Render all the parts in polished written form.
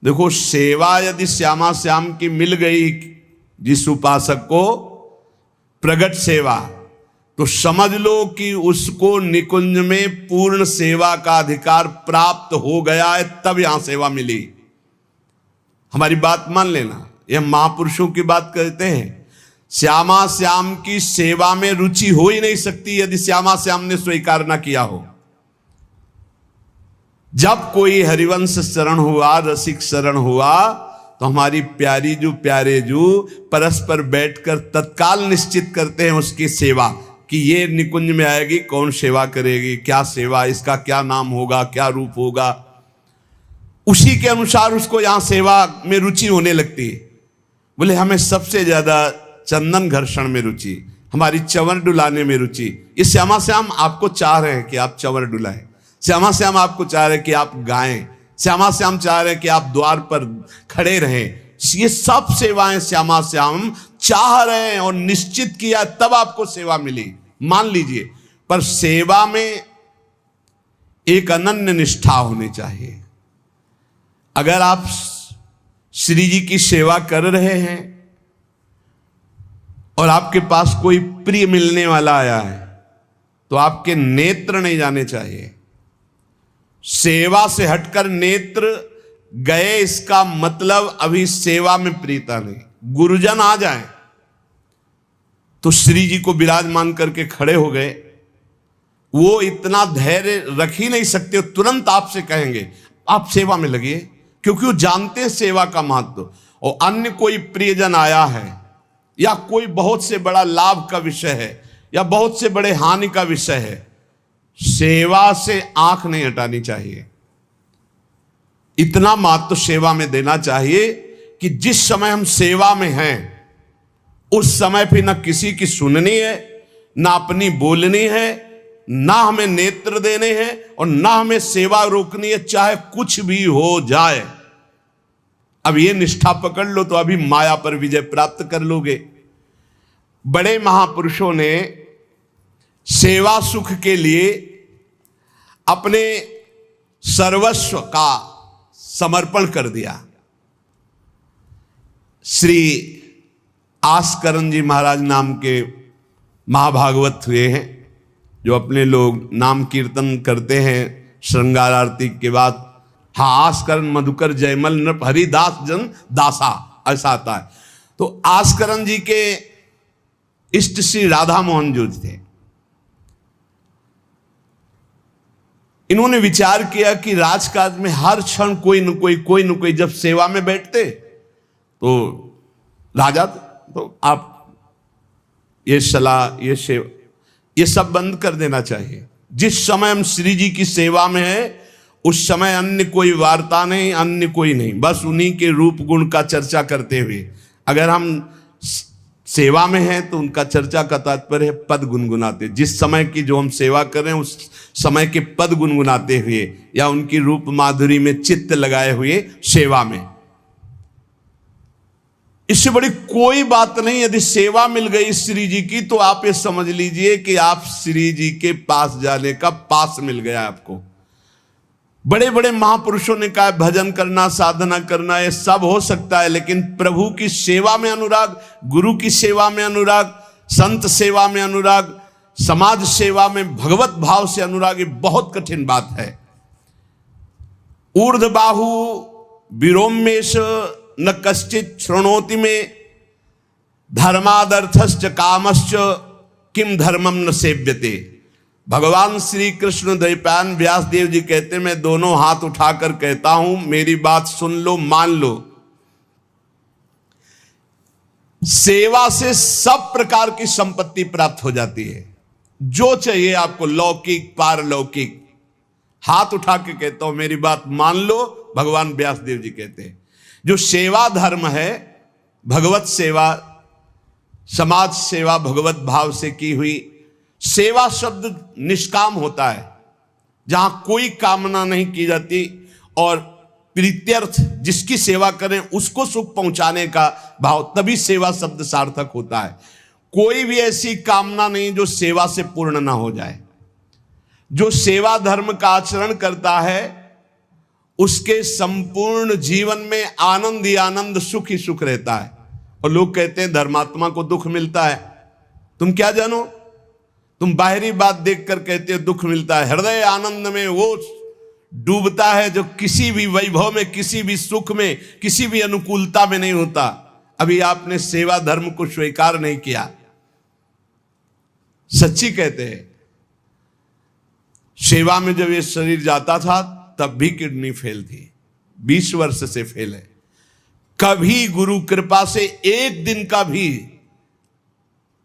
देखो, सेवा यदि श्यामा श्याम की मिल गई जिस उपासक को, प्रगट सेवा, तो समझ लो कि उसको निकुंज में पूर्ण सेवा का अधिकार प्राप्त हो गया है, तब यहां सेवा मिली। हमारी बात मान लेना, यह महापुरुषों की बात कहते हैं। श्यामा श्याम की सेवा में रुचि हो ही नहीं सकती यदि श्यामा श्याम ने स्वीकार ना किया हो। जब कोई हरिवंश शरण हुआ, रसिक शरण हुआ, तो हमारी प्यारी जू प्यारे जू परस्पर बैठकर तत्काल निश्चित करते हैं उसकी सेवा, कि ये निकुंज में आएगी, कौन सेवा करेगी, क्या सेवा, इसका क्या नाम होगा, क्या रूप होगा। उसी के अनुसार उसको यहां सेवा में रुचि होने लगती है। बोले हमें सबसे ज्यादा चंदन घर्षण में रुचि, हमारी चंवर डुलाने में रुचि। ये श्यामा श्याम आपको चाह रहे हैं कि आप चंवर डुलाएं, श्यामा श्याम आपको चाह रहे हैं कि आप गाएं, श्यामा श्याम चाह रहे हैं कि आप द्वार पर खड़े रहें। ये सब सेवाएं श्यामा श्याम चाह रहे हैं और निश्चित किया तब आपको सेवा मिली, मान लीजिए। पर सेवा में एक अनन्य निष्ठा होनी चाहिए। अगर आप श्री जी की सेवा कर रहे हैं और आपके पास कोई प्रिय मिलने वाला आया है, तो आपके नेत्र नहीं जाने चाहिए। सेवा से हटकर नेत्र गए, इसका मतलब अभी सेवा में प्रीता नहीं। गुरुजन आ जाए तो श्री जी को विराजमान करके खड़े हो गए, वो इतना धैर्य रख ही नहीं सकते, तुरंत आपसे कहेंगे आप सेवा में लगिए, क्योंकि वो जानते हैं सेवा का महत्व। और अन्य कोई प्रियजन आया है या कोई बहुत से बड़ा लाभ का विषय है या बहुत से बड़े हानि का विषय है, सेवा से आंख नहीं हटानी चाहिए। इतना महत्व सेवा में देना चाहिए कि जिस समय हम सेवा में हैं उस समय फिर न किसी की सुननी है, ना अपनी बोलनी है, ना हमें नेत्र देने हैं और ना हमें सेवा रोकनी है, चाहे कुछ भी हो जाए। अब ये निष्ठा पकड़ लो तो अभी माया पर विजय प्राप्त कर लोगे। बड़े महापुरुषों ने सेवा सुख के लिए अपने सर्वस्व का समर्पण कर दिया। श्री आस्करण जी महाराज नाम के महाभागवत हुए हैं, जो अपने लोग नाम कीर्तन करते हैं श्रृंगार आरती के बाद। हाँ, आस्करण मधुकर जयमल नृप हरिदास जन दासा, ऐसा आता है। तो आस्करण जी के इष्ट श्री राधा मोहन जो थे, इन्होंने विचार किया कि राजकाज में हर क्षण कोई न कोई जब सेवा में बैठते तो राजा, तो आप ये सलाह, ये सेवा, ये सब बंद कर देना चाहिए। जिस समय हम श्री जी की सेवा में है उस समय अन्य कोई वार्ता नहीं, अन्य कोई नहीं, बस उन्हीं के रूप गुण का चर्चा करते हुए। अगर हम सेवा में हैं तो उनका चर्चा का तात्पर्य है पद गुनगुनाते, जिस समय की जो हम सेवा कर रहे हैं उस समय के पद गुनगुनाते हुए या उनकी रूप माधुरी में चित्त लगाए हुए सेवा में। इससे बड़ी कोई बात नहीं। यदि सेवा मिल गई श्री जी की तो आप ये समझ लीजिए कि आप श्री जी के पास जाने का पास मिल गया आपको। बड़े बड़े महापुरुषों ने कहा भजन करना, साधना करना, ये सब हो सकता है, लेकिन प्रभु की सेवा में अनुराग, गुरु की सेवा में अनुराग, संत सेवा में अनुराग, समाज सेवा में भगवत भाव से अनुराग, ये बहुत कठिन बात है। ऊर्ध्वबाहु विरोमेश न कश्चित शृणोति में धर्मादर्थश्च कामश्च किम धर्मम न सेव्यते। भगवान श्री कृष्ण द्वैपायन व्यास देव जी कहते, मैं दोनों हाथ उठाकर कहता हूं, मेरी बात सुन लो, मान लो। सेवा से सब प्रकार की संपत्ति प्राप्त हो जाती है, जो चाहिए आपको, लौकिक पारलौकिक। हाथ उठा के कहता हूं, मेरी बात मान लो। भगवान व्यास देव जी कहते हैं जो सेवा धर्म है, भगवत सेवा, समाज सेवा भगवत भाव से की हुई सेवा, शब्द निष्काम होता है, जहां कोई कामना नहीं की जाती और प्रीत्यर्थ, जिसकी सेवा करें उसको सुख पहुंचाने का भाव, तभी सेवा शब्द सार्थक होता है। कोई भी ऐसी कामना नहीं जो सेवा से पूर्ण ना हो जाए। जो सेवा धर्म का आचरण करता है उसके संपूर्ण जीवन में आनंद ही आनंद, सुख ही सुख रहता है। और लोग कहते हैं धर्मात्मा को दुख मिलता है। तुम क्या जानो, तुम बाहरी बात देखकर कहते हो दुख मिलता है। हृदय आनंद में वो डूबता है जो किसी भी वैभव में, किसी भी सुख में, किसी भी अनुकूलता में नहीं होता। अभी आपने सेवा धर्म को स्वीकार नहीं किया। सच्ची कहते हैं, सेवा में जब ये शरीर जाता था तब भी किडनी फेल थी, 20 वर्ष से फेल है। कभी गुरु कृपा से एक दिन का भी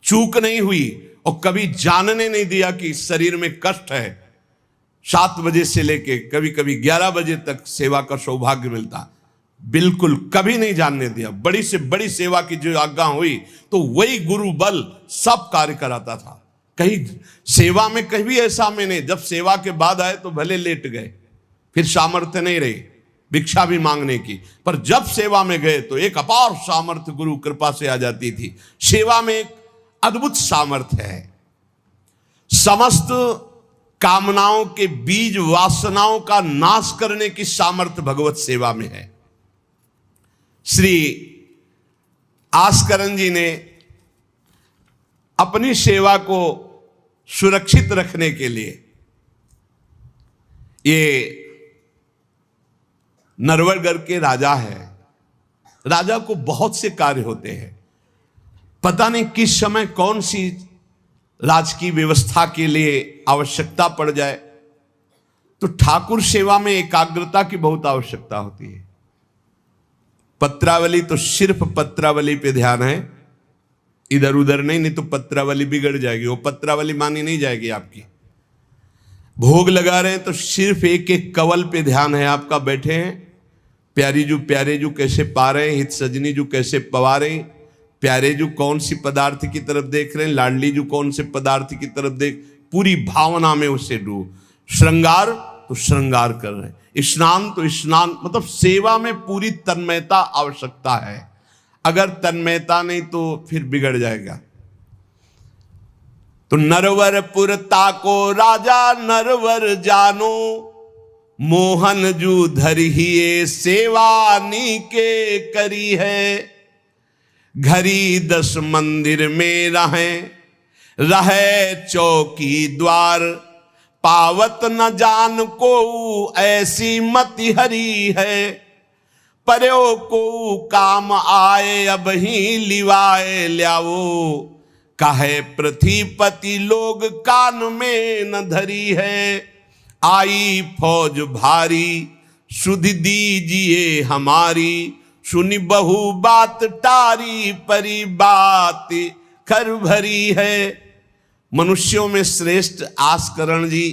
चूक नहीं हुई और कभी जानने नहीं दिया कि शरीर में कष्ट है। 7 बजे से लेके कभी कभी 11 बजे तक सेवा का सौभाग्य मिलता, बिल्कुल कभी नहीं जानने दिया। बड़ी से बड़ी सेवा की जो आज्ञा हुई तो वही गुरु बल सब कार्य कराता था। कहीं सेवा में कभी ऐसा में नहीं, जब सेवा के बाद आए तो भले लेट गए, फिर सामर्थ्य नहीं रही भिक्षा भी मांगने की, पर जब सेवा में गए तो एक अपार सामर्थ्य गुरु कृपा से आ जाती थी। सेवा में एक अद्भुत सामर्थ्य है। समस्त कामनाओं के बीज, वासनाओं का नाश करने की सामर्थ्य भगवत सेवा में है। श्री आस्करन जी ने अपनी सेवा को सुरक्षित रखने के लिए, ये नरवरगढ़ के राजा है। राजा को बहुत से कार्य होते हैं, पता नहीं किस समय कौन सी राजकीय व्यवस्था के लिए आवश्यकता पड़ जाए, तो ठाकुर सेवा में एकाग्रता की बहुत आवश्यकता होती है। पत्रावली तो सिर्फ पत्रावली पे ध्यान है, इधर उधर नहीं, नहीं तो पत्रावली बिगड़ जाएगी, वो पत्रावली मानी नहीं जाएगी आपकी। भोग लगा रहे हैं तो सिर्फ एक एक कवल पे ध्यान है आपका। बैठे हैं, प्यारे जू कैसे पा रहे हैं, हित सजनी जू कैसे पवा रहे हैं, प्यारे जू कौन सी पदार्थ की तरफ देख रहे हैं, लाडली जू कौन से पदार्थ की तरफ देख, पूरी भावना में उसे डूब। श्रृंगार तो श्रृंगार कर रहे हैं, स्नान तो स्नान, मतलब सेवा में पूरी तन्मयता आवश्यकता है। अगर तन्मयता नहीं तो फिर बिगड़ जाएगा। तो नरवरपुर ताको राजा नरवर जानो, मोहन जू धरिए सेवा नी के करी है। घरी 10 मंदिर में रहे चौकी द्वार, पावत न जान को ऐसी मति हरी है। पर्यो को काम आए अब ही लिवाए ल्यावो, कहे पृथ्वीपति लोग कान में न धरी है। आई फौज भारी सुध दीजिए हमारी, सुनी बहु बात टारी परी बात कर भरी है। मनुष्यों में श्रेष्ठ आस्करण जी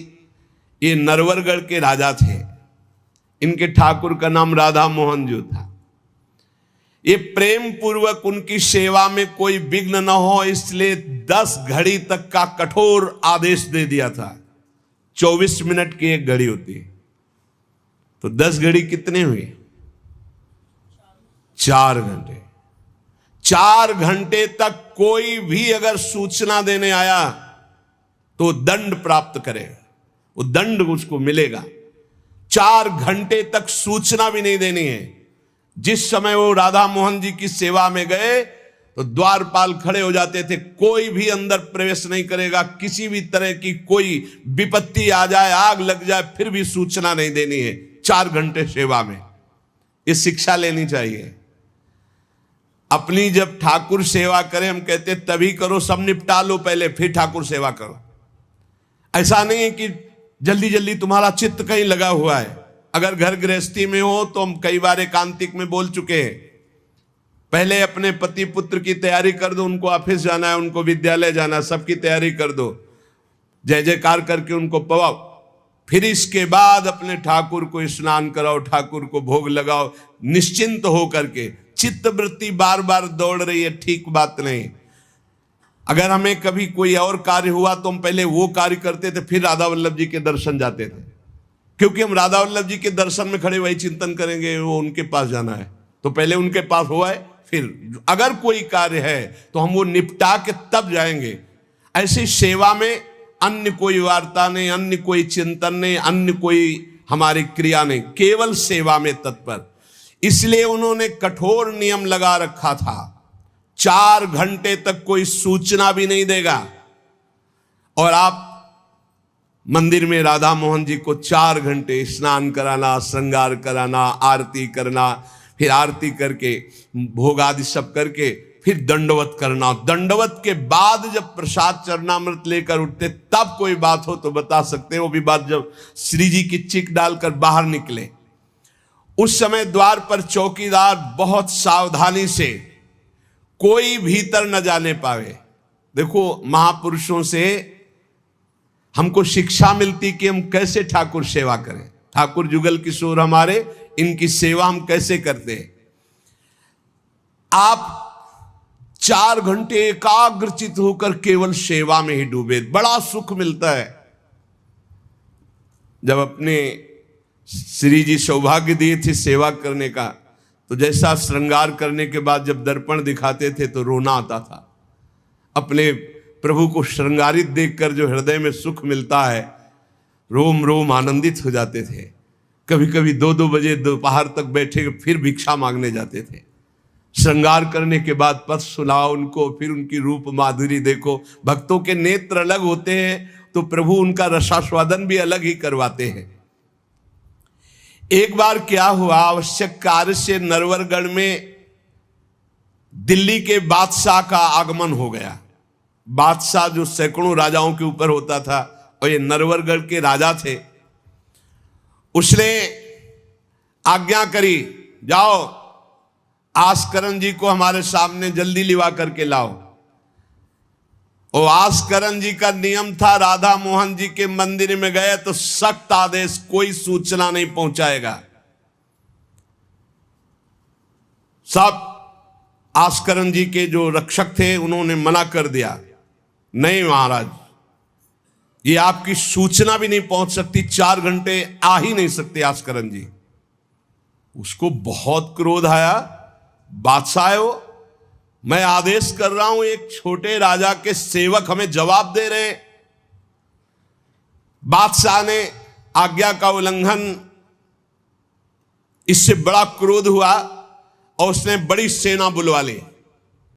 ये नरवरगढ़ के राजा थे। इनके ठाकुर का नाम राधा मोहन जो था। ये प्रेम पूर्वक उनकी सेवा में कोई विघ्न न हो इसलिए 10 घड़ी तक का कठोर आदेश दे दिया था। 24 मिनट की एक घड़ी होती है, तो 10 घड़ी कितने हुए? 4 घंटे। 4 घंटे तक कोई भी अगर सूचना देने आया तो दंड प्राप्त करेगा, वो दंड उसको मिलेगा। 4 घंटे तक सूचना भी नहीं देनी है। जिस समय वो राधा मोहन जी की सेवा में गए तो द्वारपाल खड़े हो जाते थे, कोई भी अंदर प्रवेश नहीं करेगा। किसी भी तरह की कोई विपत्ति आ जाए, आग लग जाए, फिर भी सूचना नहीं देनी है। 4 घंटे सेवा में ये शिक्षा लेनी चाहिए। अपनी जब ठाकुर सेवा करें, हम कहते तभी करो, सब निपटा लो पहले फिर ठाकुर सेवा करो। ऐसा नहीं है कि जल्दी जल्दी तुम्हारा चित्त कहीं लगा हुआ है। अगर घर गृहस्थी में हो तो हम कई बार एकांतिक में बोल चुके हैं, पहले अपने पति पुत्र की तैयारी कर दो। उनको ऑफिस जाना है, उनको विद्यालय जाना है, सबकी तैयारी कर दो, जय जयकार करके उनको पवाओ। फिर इसके बाद अपने ठाकुर को स्नान कराओ, ठाकुर को भोग लगाओ, निश्चिंत हो करके। चित्त वृत्ति बार बार दौड़ रही है, ठीक बात नहीं। अगर हमें कभी कोई और कार्य हुआ तो हम पहले वो कार्य करते थे, फिर राधा वल्लभ जी के दर्शन जाते थे, क्योंकि हम राधा वल्लभ जी के दर्शन में खड़े वही चिंतन करेंगे, वो उनके पास जाना है तो पहले उनके पास हुआ है, फिर अगर कोई कार्य है तो हम वो निपटा के तब जाएंगे। ऐसी सेवा में अन्य कोई वार्ता नहीं, अन्य कोई चिंतन नहीं, अन्य कोई हमारी क्रिया नहीं, केवल सेवा में तत्पर। इसलिए उन्होंने कठोर नियम लगा रखा था, 4 घंटे तक कोई सूचना भी नहीं देगा। और आप मंदिर में राधा मोहन जी को 4 घंटे स्नान कराना, श्रृंगार कराना, आरती करना, फिर आरती करके भोग आदि सब करके फिर दंडवत करना। दंडवत के बाद जब प्रसाद चरणामृत लेकर उठते तब कोई बात हो तो बता सकते हैं। वो भी बात जब श्री जी की चिक डालकर बाहर निकले, उस समय द्वार पर चौकीदार बहुत सावधानी से कोई भीतर न जाने पावे। देखो, महापुरुषों से हमको शिक्षा मिलती कि हम कैसे ठाकुर सेवा करें। ठाकुर जुगल किशोर हमारे, इनकी सेवा हम कैसे करते हैं। आप 4 घंटे एकाग्रचित होकर केवल सेवा में ही डूबे, बड़ा सुख मिलता है। जब अपने श्री जी सौभाग्य दिए थे सेवा करने का, तो जैसा श्रृंगार करने के बाद जब दर्पण दिखाते थे तो रोना आता था। अपने प्रभु को श्रृंगारित देखकर जो हृदय में सुख मिलता है, रोम रोम आनंदित हो जाते थे। कभी कभी 2-2 बजे दोपहर तक बैठे फिर भिक्षा मांगने जाते थे। श्रृंगार करने के बाद पद सुनाओ उनको, फिर उनकी रूप माधुरी देखो। भक्तों के नेत्र अलग होते हैं तो प्रभु उनका रसास्वादन भी अलग ही करवाते हैं। एक बार क्या हुआ, आवश्यक कार्य से नरवरगढ़ में दिल्ली के बादशाह का आगमन हो गया। बादशाह जो सैकड़ों राजाओं के ऊपर होता था, और ये नरवरगढ़ के राजा थे। उसने आज्ञा करी, जाओ आस्करण जी को हमारे सामने जल्दी लिवा करके लाओ। और आस्करण जी का नियम था, राधा मोहन जी के मंदिर में गए तो सख्त आदेश, कोई सूचना नहीं पहुंचाएगा। सब आस्करण जी के जो रक्षक थे उन्होंने मना कर दिया, नहीं महाराज, ये आपकी सूचना भी नहीं पहुंच सकती, 4 घंटे आ ही नहीं सकते आस्करण जी। उसको बहुत क्रोध आया, बादशाह है वो, मैं आदेश कर रहा हूं, एक छोटे राजा के सेवक हमें जवाब दे रहे। बादशाह ने आज्ञा का उल्लंघन, इससे बड़ा क्रोध हुआ और उसने बड़ी सेना बुलवा ली।